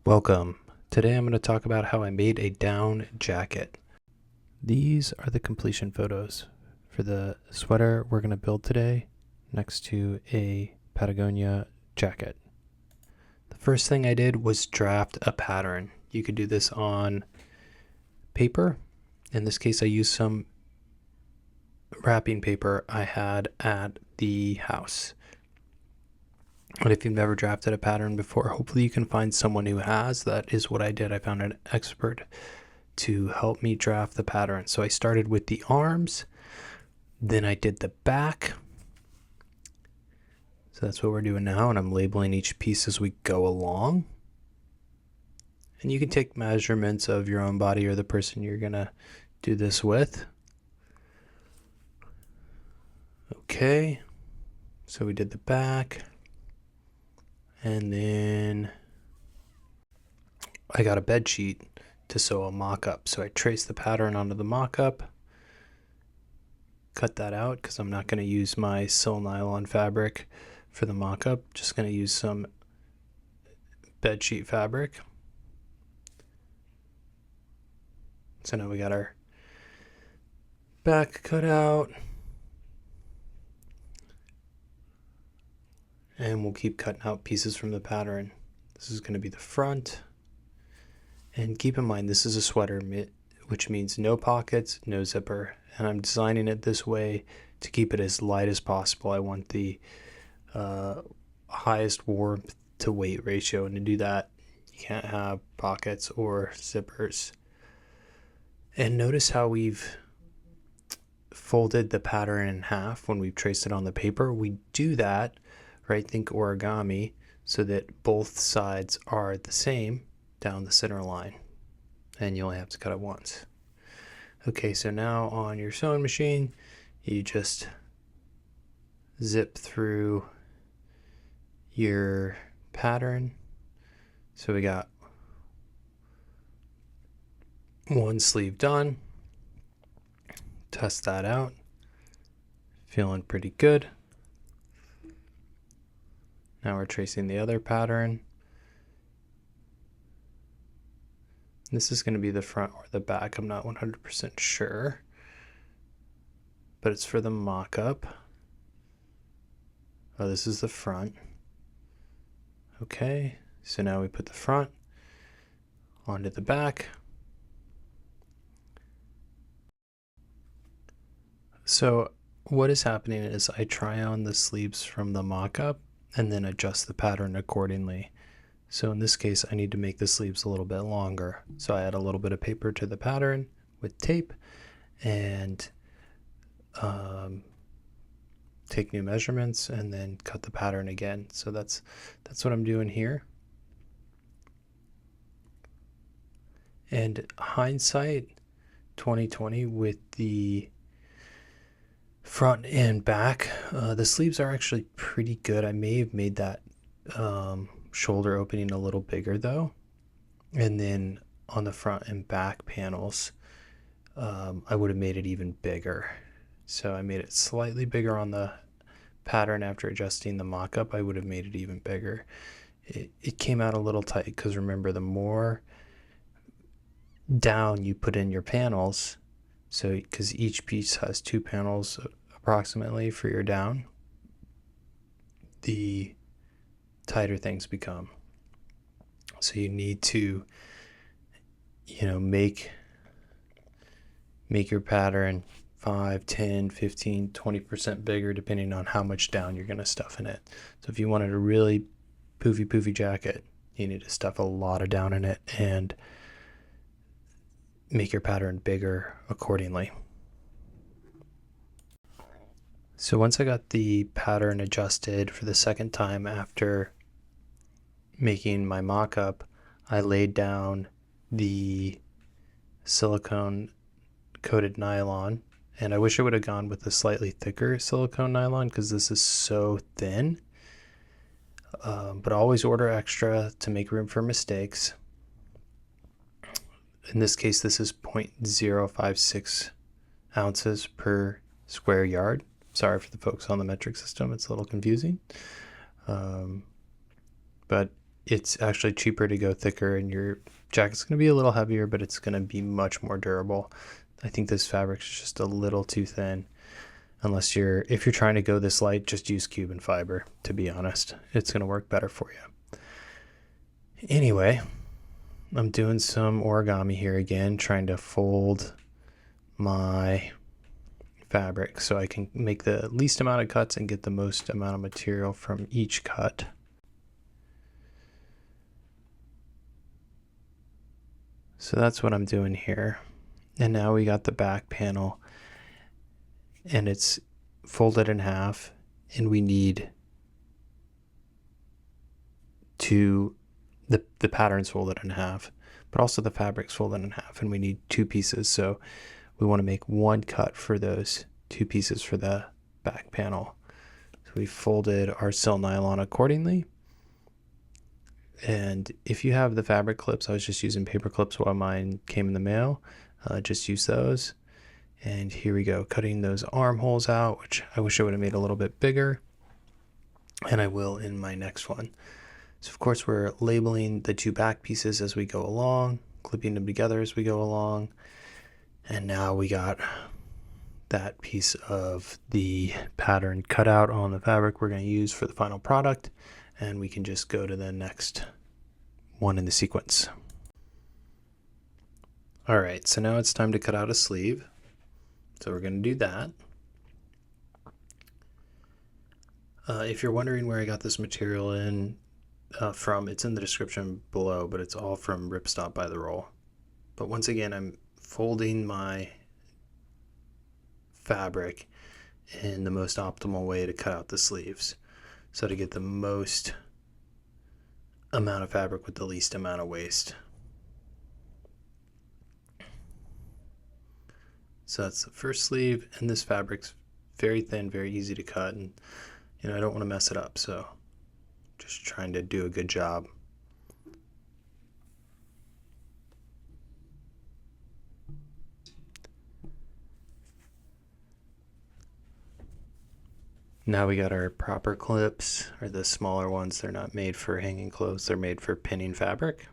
Welcome. Today I'm going to talk about how I made a down jacket. These are the completion photos for the sweater we're going to build today next to a Patagonia jacket. The first thing I did was draft a pattern. You could do this on paper. In this case I used some wrapping paper I had at the house. But if you've never drafted a pattern before, hopefully you can find someone who has. That is what I did. I found an expert to help me draft the pattern. So I started with the arms, then I did the back. So that's what we're doing now, and I'm labeling each piece as we go along. And you can take measurements of your own body or the person you're gonna do this with. Okay, so we did the back. And then I got a bed sheet to sew a mock-up. So I traced the pattern onto the mock-up, cut that out because I'm not going to use my Silnylon fabric for the mock-up. Just going to use some bed sheet fabric. So now we got our back cut out. And we'll keep cutting out pieces from the pattern. This is going to be the front. And keep in mind, this is a sweater, which means no pockets, no zipper. And I'm designing it this way to keep it as light as possible. I want the highest warmth to weight ratio. And to do that, you can't have pockets or zippers. And notice how we've folded the pattern in half when we've traced it on the paper. We do that, right? Think origami, so that both sides are the same down the center line, and you only have to cut it once. Okay, so now on your sewing machine, you just zip through your pattern. So we got one sleeve done. Test that out. Feeling pretty good. Now we're tracing the other pattern. This is going to be the front or the back. I'm not 100% sure, but it's for the mock-up. Oh, this is the front. Okay, so now we put the front onto the back. So what is happening is I try on the sleeves from the mock-up and then adjust the pattern accordingly. So in this case, I need to make the sleeves a little bit longer. So I add a little bit of paper to the pattern with tape and take new measurements and then cut the pattern again. So that's what I'm doing here. And hindsight 2020 with the front and back, the sleeves are actually pretty good. I may have made that shoulder opening a little bigger though, and then on the front and back panels I would have made it even bigger. So I made it slightly bigger on the pattern. After adjusting the mock-up, I would have made it even bigger. It came out a little tight because remember, the more down you put in your panels, so because each piece has 2 panels approximately for your down, the tighter things become. So you need to, make your pattern 5, 10, 15, 20% bigger depending on how much down you're going to stuff in it. So if you wanted a really poofy jacket, you need to stuff a lot of down in it and make your pattern bigger accordingly. So once I got the pattern adjusted for the second time after making my mock-up, I laid down the silicone coated nylon, and I wish I would have gone with a slightly thicker silicone nylon because this is so thin, but always order extra to make room for mistakes. In this case, this is 0.056 ounces per square yard. Sorry for the folks on the metric system, it's a little confusing. But it's actually cheaper to go thicker, and your jacket's going to be a little heavier, but it's going to be much more durable. I think this fabric is just a little too thin. If you're trying to go this light, just use Cuben fiber, to be honest. It's going to work better for you. Anyway, I'm doing some origami here again, trying to fold my fabric so I can make the least amount of cuts and get the most amount of material from each cut. So that's what I'm doing here. And now we got the back panel, and it's folded in half, and we need the pattern's folded in half, but also the fabric's folded in half, and we need 2 pieces. So we want to make 1 cut for those 2 pieces for the back panel. So we folded our Silnylon accordingly. And if you have the fabric clips, I was just using paper clips while mine came in the mail. Just use those. And here we go, cutting those armholes out, which I wish I would have made a little bit bigger. And I will in my next one. So of course we're labeling the 2 back pieces as we go along, clipping them together as we go along. And now we got that piece of the pattern cut out on the fabric we're going to use for the final product. And we can just go to the next one in the sequence. All right, so now it's time to cut out a sleeve. So we're going to do that. If you're wondering where I got this material from, it's in the description below, but it's all from Ripstop by the Roll. But once again, I'm folding my fabric in the most optimal way to cut out the sleeves. So to get the most amount of fabric with the least amount of waste. So that's the first sleeve, and this fabric's very thin, very easy to cut, and I don't want to mess it up, so just trying to do a good job. Now we got our proper clips, or the smaller ones. They're not made for hanging clothes, they're made for pinning fabric.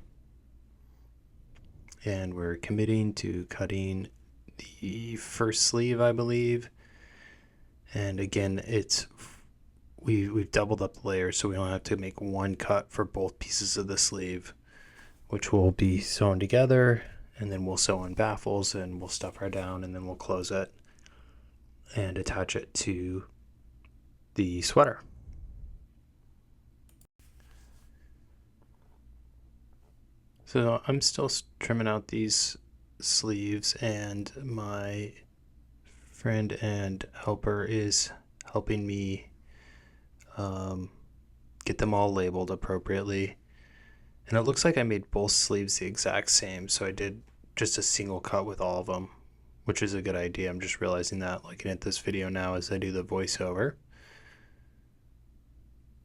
And we're committing to cutting the first sleeve, I believe. And again, we've doubled up the layers, so we don't have to make 1 cut for both pieces of the sleeve, which will be sewn together, and then we'll sew on baffles, and we'll stuff her down, and then we'll close it and attach it to the sweater. So I'm still trimming out these sleeves, and my friend and helper is helping me get them all labeled appropriately. And it looks like I made both sleeves the exact same, so I did just a single cut with all of them, which is a good idea. I'm just realizing that looking at this video now as I do the voiceover.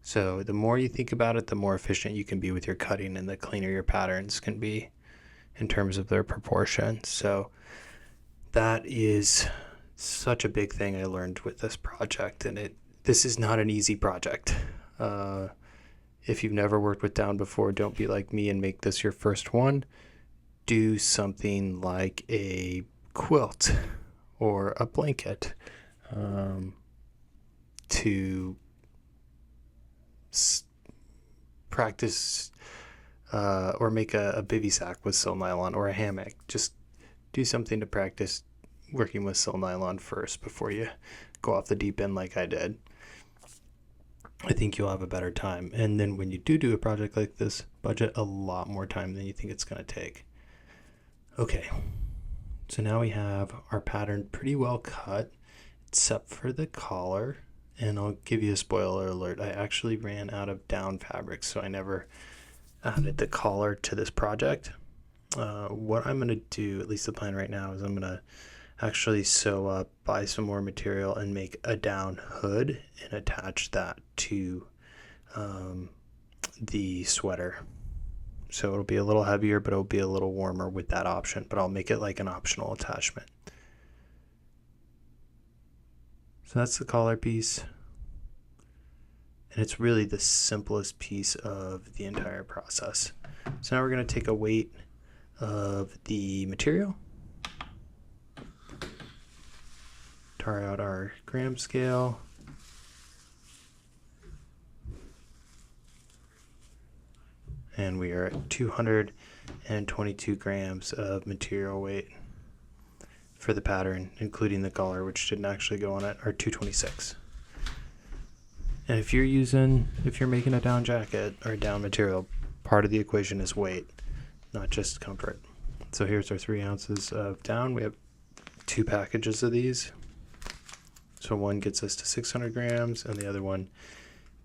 So the more you think about it, the more efficient you can be with your cutting, and the cleaner your patterns can be in terms of their proportions. So that is such a big thing I learned with this project, and this is not an easy project. If you've never worked with down before, don't be like me and make this your first one. Do something like a quilt or a blanket to practice or make a bivy sack with Silnylon, or a hammock. Just do something to practice working with Silnylon first before you go off the deep end like I did. I think you'll have a better time. And then when you do a project like this, budget a lot more time than you think it's going to take. Okay, so now we have our pattern pretty well cut, except for the collar. And I'll give you a spoiler alert. I actually ran out of down fabric, so I never added the collar to this project. What I'm going to do, at least the plan right now, is I'm going to actually sew up, buy some more material, and make a down hood and attach that to the sweater. So it'll be a little heavier, but it'll be a little warmer with that option, but I'll make it like an optional attachment. So that's the collar piece. And it's really the simplest piece of the entire process. So now we're going to take a weight of the material, tar out our gram scale, and we are at 222 grams of material weight for the pattern, including the collar, which didn't actually go on it, or 226. And if you're making a down jacket or a down material, part of the equation is weight, not just comfort. So here's our 3 ounces of down. We have 2 packages of these. So one gets us to 600 grams and the other one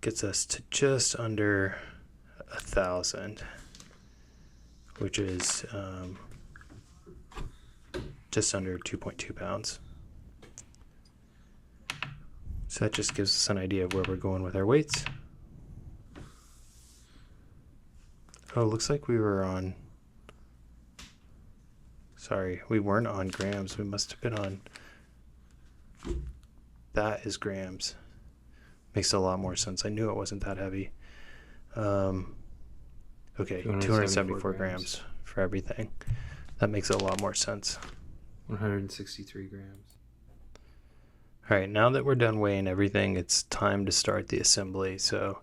gets us to just under 1,000, which is just under 2.2 pounds. So that just gives us an idea of where we're going with our weights. Oh, looks like we were on, sorry, we weren't on grams. We must have been on, that is grams. Makes a lot more sense. I knew it wasn't that heavy. Okay, 274 grams for everything. That makes a lot more sense. 163 grams. All right, now that we're done weighing everything, it's time to start the assembly. So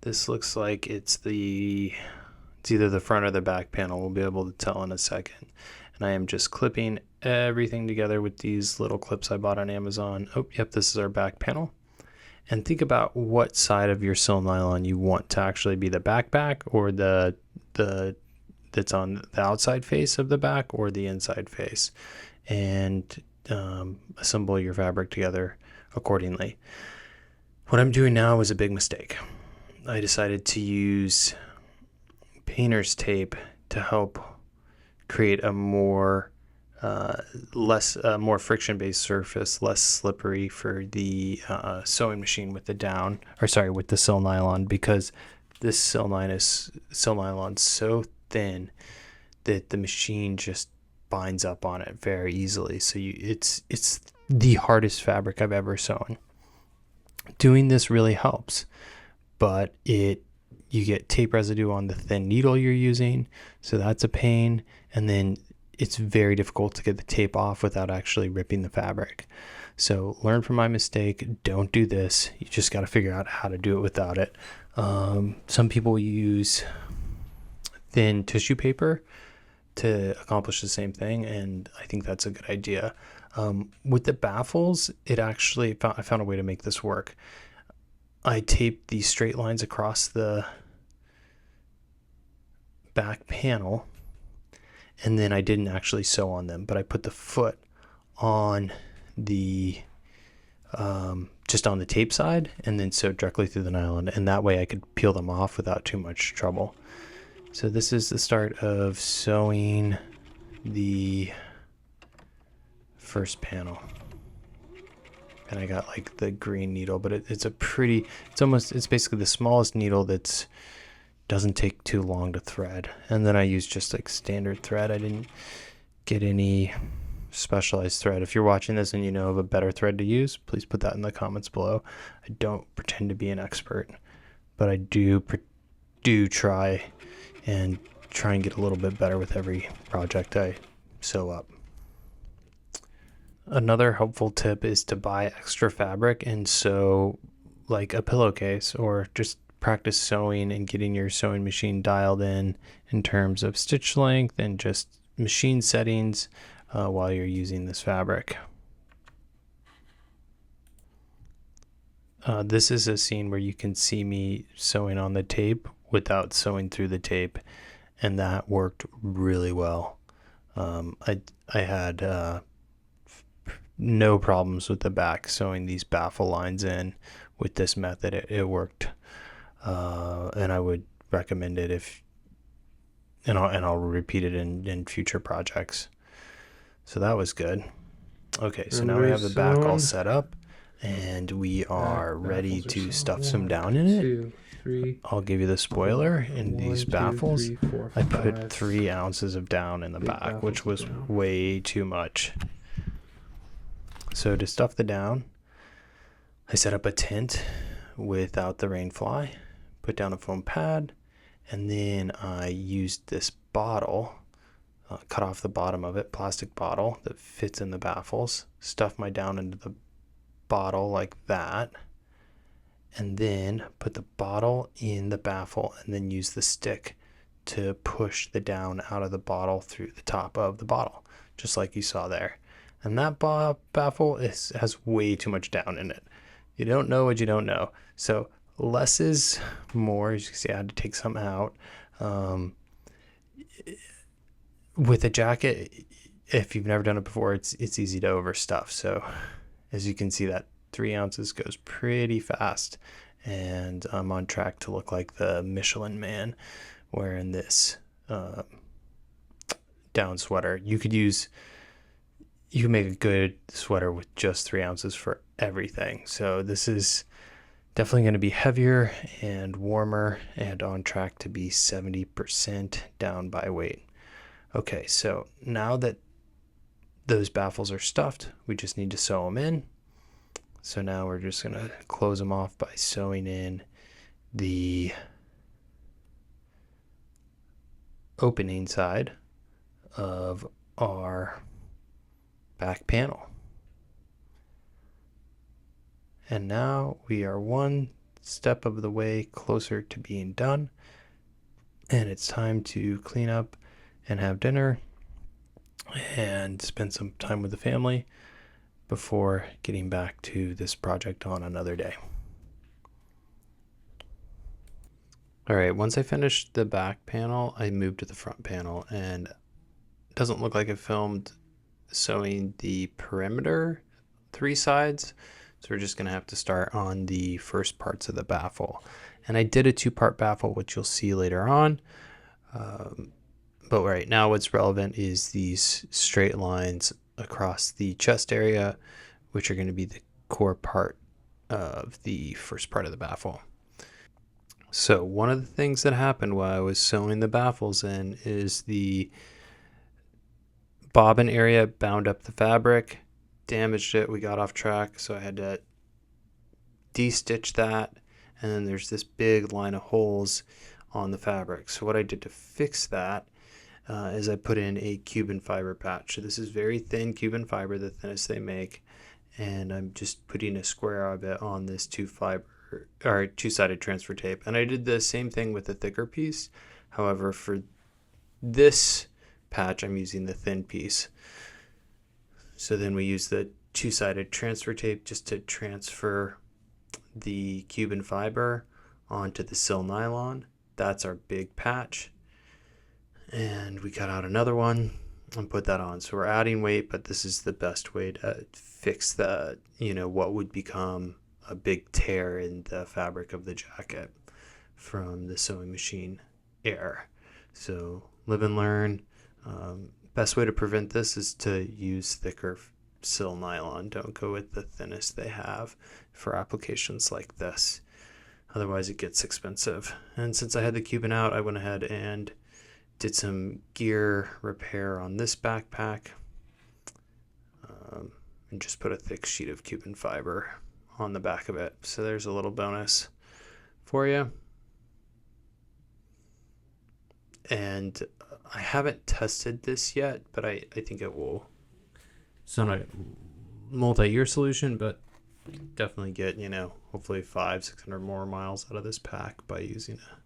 this looks like it's either the front or the back panel. We'll be able to tell in a second. And I am just clipping everything together with these little clips I bought on Amazon. Oh, yep, this is our back panel. And think about what side of your Silnylon you want to actually be the back or the that's on the outside face of the back or the inside face, and assemble your fabric together accordingly. What I'm doing now is a big mistake. I decided to use painter's tape to help create a more more friction-based surface, less slippery for the sewing machine with the with the Silnylon, because this Silnylon's so thin that the machine just binds up on it very easily. So it's the hardest fabric I've ever sewn. Doing this really helps, but you get tape residue on the thin needle you're using, so that's a pain, and then it's very difficult to get the tape off without actually ripping the fabric. So learn from my mistake. Don't do this. You just got to figure out how to do it without it. Some people use thin tissue paper to accomplish the same thing, and I think that's a good idea. With the baffles, I found a way to make this work. I taped these straight lines across the back panel, and then I didn't actually sew on them, but I put the foot on the just on the tape side and then sewed directly through the nylon, and that way I could peel them off without too much trouble. So this is the start of sewing the first panel, and I got like the green needle, but it's basically the smallest needle that's doesn't take too long to thread. And then I use just like standard thread. I didn't get any specialized thread. If you're watching this and you know of a better thread to use, please put that in the comments below. I don't pretend to be an expert, but I do try and get a little bit better with every project I sew up. Another helpful tip is to buy extra fabric and sew like a pillowcase, or just practice sewing and getting your sewing machine dialed in terms of stitch length and just machine settings while you're using this fabric. This is a scene where you can see me sewing on the tape without sewing through the tape, and that worked really well. I had no problems with the back sewing these baffle lines in with this method. It worked. And I would recommend it I'll repeat it in future projects. So that was good. Okay, so now we have the back all set up, and we are ready to stuff some down in it. I'll give you the spoiler. In these baffles, I put 3 ounces of down in the back, which was way too much. So to stuff the down, I set up a tent without the rain fly, put down a foam pad, and then I used this bottle, cut off the bottom of it, plastic bottle that fits in the baffles, stuff my down into the bottle like that, and then put the bottle in the baffle and then use the stick to push the down out of the bottle through the top of the bottle, just like you saw there. And that baffle has way too much down in it. You don't know what you don't know. So less is more. As you can see, I had to take some out. With a jacket, if you've never done it before, it's easy to overstuff. So as you can see, that 3 ounces goes pretty fast, and I'm on track to look like the Michelin Man wearing this down sweater. You can make a good sweater with just 3 ounces for everything. So this is definitely going to be heavier and warmer and on track to be 70% down by weight. Okay, so now that those baffles are stuffed, we just need to sew them in. So now we're just going to close them off by sewing in the opening side of our back panel. And now we are one step of the way closer to being done, and it's time to clean up and have dinner and spend some time with the family before getting back to this project on another day. All right, once I finished the back panel, I moved to the front panel, and it doesn't look like I filmed sewing the perimeter 3 sides. So we're just going to have to start on the first parts of the baffle. And I did a 2-part baffle, which you'll see later on. But right now what's relevant is these straight lines across the chest area, which are going to be the core part of the first part of the baffle. So one of the things that happened while I was sewing the baffles in is the bobbin area bound up the fabric, damaged it. We got off track, so I had to de-stitch that, and then there's this big line of holes on the fabric. So what I did to fix that is I put in a Cuben fiber patch. So this is very thin Cuben fiber, the thinnest they make, and I'm just putting a square of it on this 2-sided transfer tape. And I did the same thing with the thicker piece. However, for this patch, I'm using the thin piece. So then we use the 2-sided transfer tape just to transfer the Cuben fiber onto the Silnylon. That's our big patch. And we cut out another one and put that on. So we're adding weight, but this is the best way to fix the, what would become a big tear in the fabric of the jacket from the sewing machine air. So live and learn. Best way to prevent this is to use thicker Silnylon. Don't go with the thinnest they have for applications like this. Otherwise it gets expensive. And since I had the Cuben out, I went ahead and did some gear repair on this backpack and just put a thick sheet of Cuben fiber on the back of it. So there's a little bonus for you. And I haven't tested this yet, but I think it will. It's not a multi-year solution, but definitely get, hopefully 500-600 more miles out of this pack by using a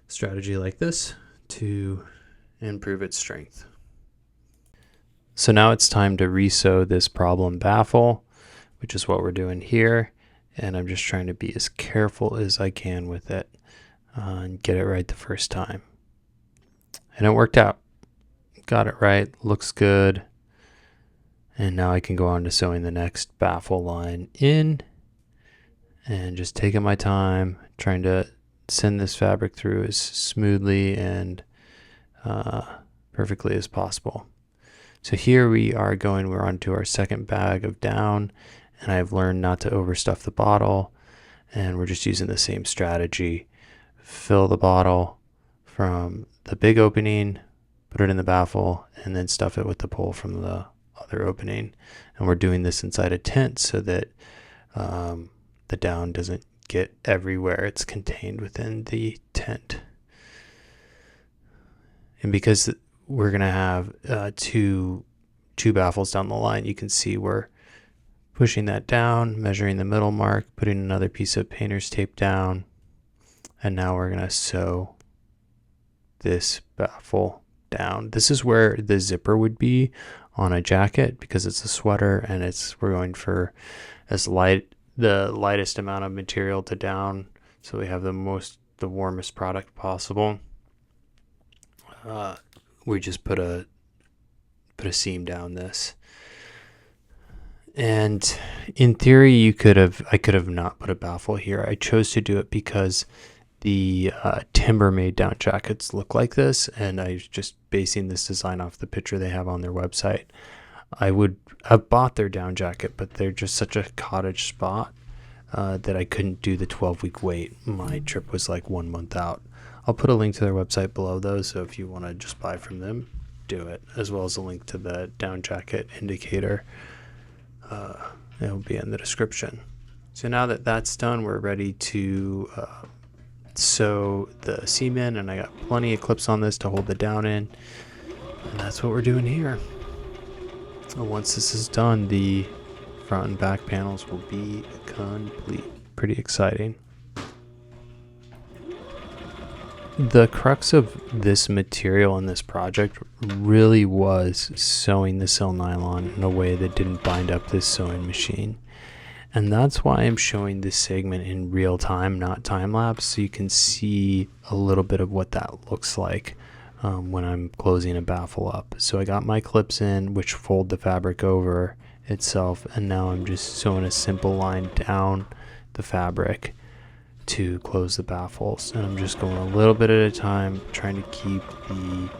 strategy like this to improve its strength. So now it's time to resew this problem baffle, which is what we're doing here. And I'm just trying to be as careful as I can with it and get it right the first time. And it worked out. Got it right. Looks good. And now I can go on to sewing the next baffle line in and just taking my time, trying to send this fabric through as smoothly and perfectly as possible. So here we're on to our second bag of down, and I've learned not to overstuff the bottle, and we're just using the same strategy. Fill the bottle from the big opening, put it in the baffle, and then stuff it with the pole from the other opening. And we're doing this inside a tent so that the down doesn't get everywhere. It's contained within the tent. And because we're going to have two baffles down the line, you can see we're pushing that down, measuring the middle mark, putting another piece of painter's tape down, and now we're going to sew this baffle down. This is where the zipper would be on a jacket because it's a sweater, and we're going for the lightest amount of material to down, so we have the warmest product possible. We just put a seam down this. And in theory, I could have not put a baffle here. I chose to do it because the timber made down jackets look like this, and I was just basing this design off the picture they have on their website. I would have bought their down jacket, but they're just such a cottage spot that I couldn't do the 12-week wait. My trip was like 1 month out. I'll put a link to their website below though, so if you want to just buy from them, do it, as well as a link to the down jacket indicator. It'll be in the description. So now that that's done, we're ready to sew the seam in, and I got plenty of clips on this to hold the down in, and that's what we're doing here. And once this is done, the front and back panels will be complete. Pretty exciting. The crux of this material in this project really was sewing the Silnylon in a way that didn't bind up this sewing machine. And that's why I'm showing this segment in real time, not time lapse, so you can see a little bit of what that looks like when I'm closing a baffle up. So I got my clips in, which fold the fabric over itself, and now I'm just sewing a simple line down the fabric to close the baffles, and I'm just going a little bit at a time, trying to keep the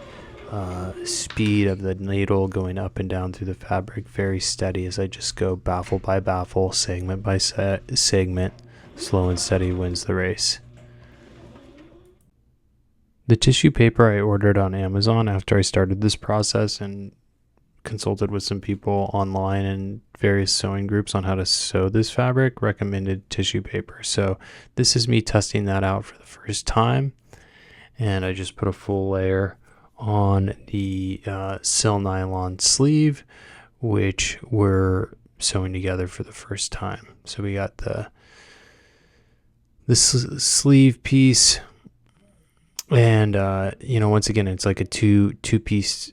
speed of the needle going up and down through the fabric very steady as I just go baffle by baffle, segment by segment. Slow and steady wins the race. The tissue paper I ordered on Amazon after I started this process and consulted with some people online and various sewing groups on how to sew this fabric recommended tissue paper. So this is me testing that out for the first time, and I just put a full layer on the Silnylon sleeve, which we're sewing together for the first time. So we got the sleeve piece, and once again, it's like a two piece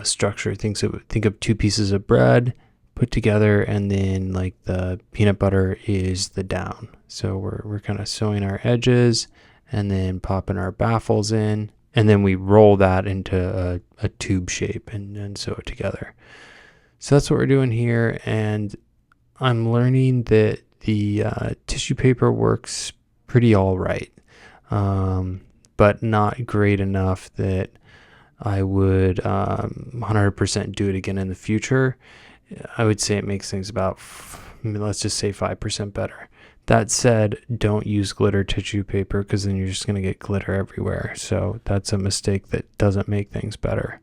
structure. Think of two pieces of bread put together, and then like the peanut butter is the down. So we're kind of sewing our edges and then popping our baffles in, and then we roll that into a tube shape and sew it together. So that's what we're doing here, and I'm learning that the tissue paper works pretty all right, but not great enough that I would 100% do it again in the future. I would say it makes things about, let's just say 5% better. That said, don't use glitter tissue paper because then you're just going to get glitter everywhere. So that's a mistake that doesn't make things better.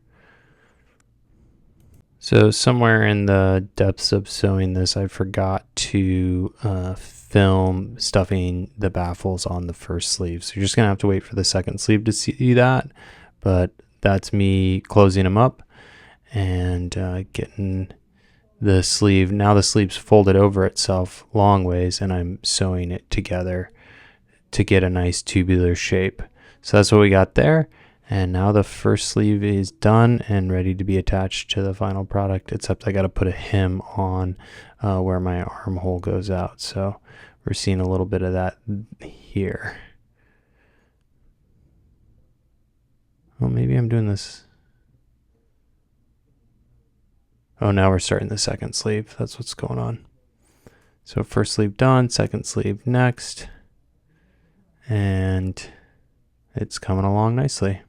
So somewhere in the depths of sewing this, I forgot to film stuffing the baffles on the first sleeve. So you're just going to have to wait for the second sleeve to see that. But that's me closing them up and getting the sleeve. Now the sleeve's folded over itself long ways, and I'm sewing it together to get a nice tubular shape. So that's what we got there. And now the first sleeve is done and ready to be attached to the final product, except I got to put a hem on where my armhole goes out. So we're seeing a little bit of that here. Well, maybe I'm doing this. Oh, now we're starting the second sleeve. That's what's going on. So first sleeve done, second sleeve next. And it's coming along nicely.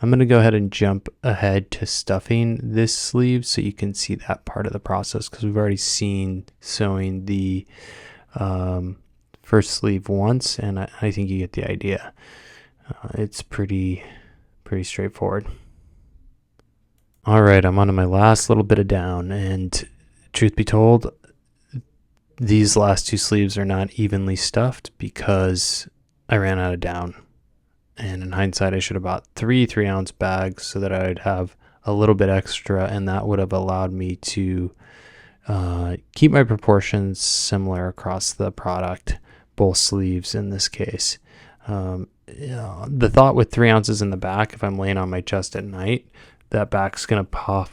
I'm going to go ahead and jump ahead to stuffing this sleeve so you can see that part of the process, because we've already seen sewing the first sleeve once, and I think you get the idea. It's pretty straightforward. All right, I'm on to my last little bit of down, and truth be told, these last two sleeves are not evenly stuffed because I ran out of down. And in hindsight, I should have bought 3 3-ounce bags so that I'd have a little bit extra, and that would have allowed me to keep my proportions similar across the product, both sleeves in this case. The thought with 3 ounces in the back, if I'm laying on my chest at night, that back's going to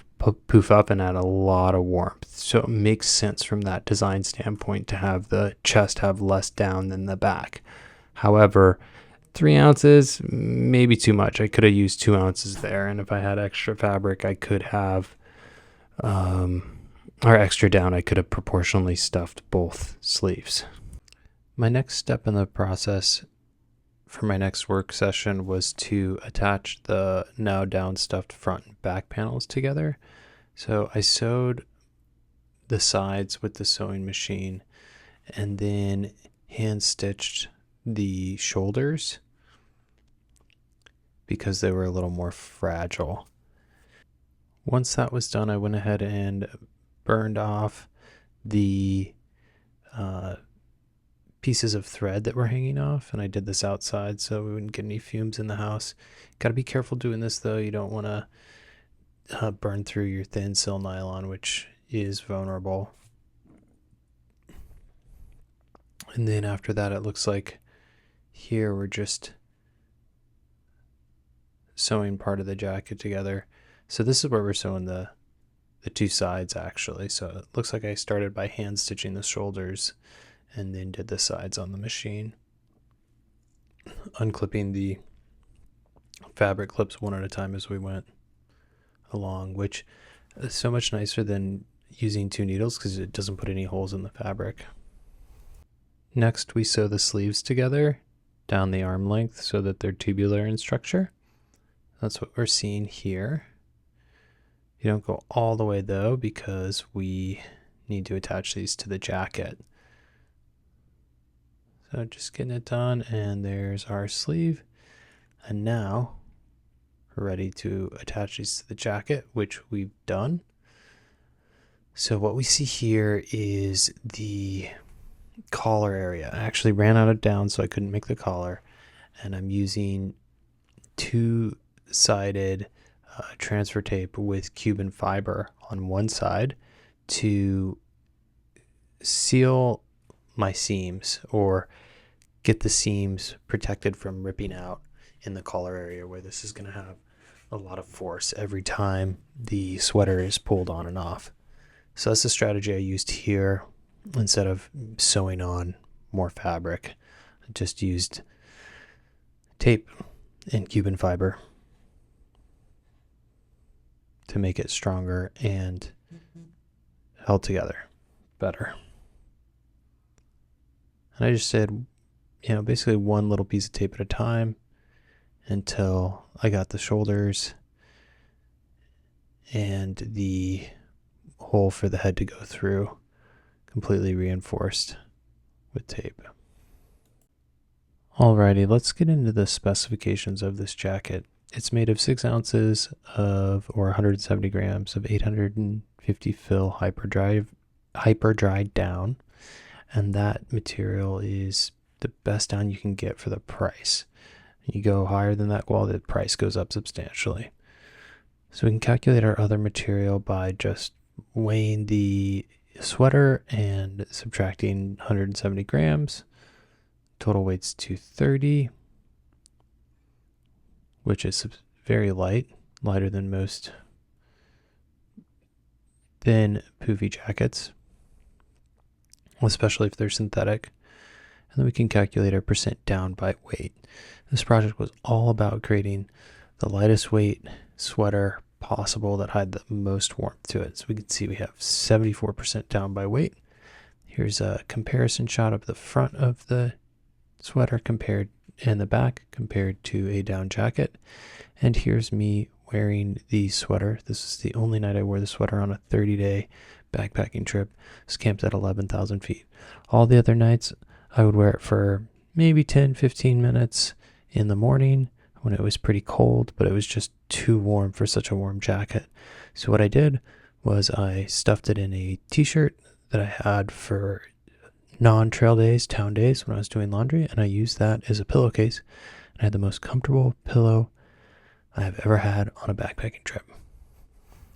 poof up and add a lot of warmth. So it makes sense from that design standpoint to have the chest have less down than the back. However, 3 ounces, maybe too much. I could have used 2 ounces there. And if I had extra fabric, I could have, or extra down, I could have proportionally stuffed both sleeves. My next step in the process for my next work session was to attach the now down stuffed front and back panels together. So I sewed the sides with the sewing machine and then hand stitched the shoulders because they were a little more fragile. Once that was done, I went ahead and burned off the pieces of thread that were hanging off, and I did this outside so we wouldn't get any fumes in the house. Got to be careful doing this though. You don't want to burn through your thin Silnylon, which is vulnerable. And then after that, it looks like here we're just sewing part of the jacket together. So this is where we're sewing the two sides actually. So it looks like I started by hand stitching the shoulders and then did the sides on the machine, unclipping the fabric clips one at a time as we went along, which is so much nicer than using 2 needles because it doesn't put any holes in the fabric. Next, we sew the sleeves together down the arm length so that they're tubular in structure. That's what we're seeing here. You don't go all the way though because we need to attach these to the jacket. So just getting it done, and there's our sleeve. And now we're ready to attach these to the jacket, which we've done. So what we see here is the collar area. I actually ran out of down, so I couldn't make the collar. And I'm using 2-sided transfer tape with Cuben fiber on one side to seal my seams or get the seams protected from ripping out in the collar area where this is going to have a lot of force every time the sweater is pulled on and off. So that's the strategy I used here. Instead of sewing on more fabric, I just used tape and Cuben fiber to make it stronger and held together better. And I just did, basically one little piece of tape at a time until I got the shoulders and the hole for the head to go through completely reinforced with tape. Alrighty, let's get into the specifications of this jacket. It's made of 6 ounces of, or 170 grams of 850 fill hyper dried down, and that material is the best down you can get for the price. You go higher than that, well, the price goes up substantially. So we can calculate our other material by just weighing the sweater and subtracting 170 grams. Total weight's 230, which is very light, lighter than most thin poofy jackets, especially if they're synthetic. And then we can calculate our percent down by weight. This project was all about creating the lightest weight sweater possible that had the most warmth to it. So we can see we have 74% down by weight. Here's a comparison shot of the front of the sweater compared and the back compared to a down jacket. And here's me wearing the sweater. This is the only night I wore the sweater on a 30-day backpacking trip. I was camped at 11,000 feet. All the other nights I would wear it for maybe 10-15 minutes in the morning when it was pretty cold, but it was just too warm for such a warm jacket. So what I did was I stuffed it in a t-shirt that I had for non-trail days, town days when I was doing laundry, and I used that as a pillowcase. And I had the most comfortable pillow I have ever had on a backpacking trip.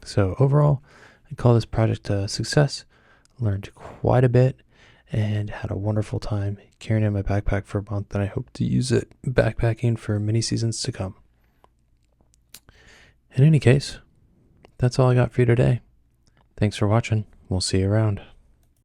So overall, I call this project a success. Learned quite a bit and had a wonderful time carrying it in my backpack for a month, and I hope to use it backpacking for many seasons to come. In any case, that's all I got for you today. Thanks for watching. We'll see you around.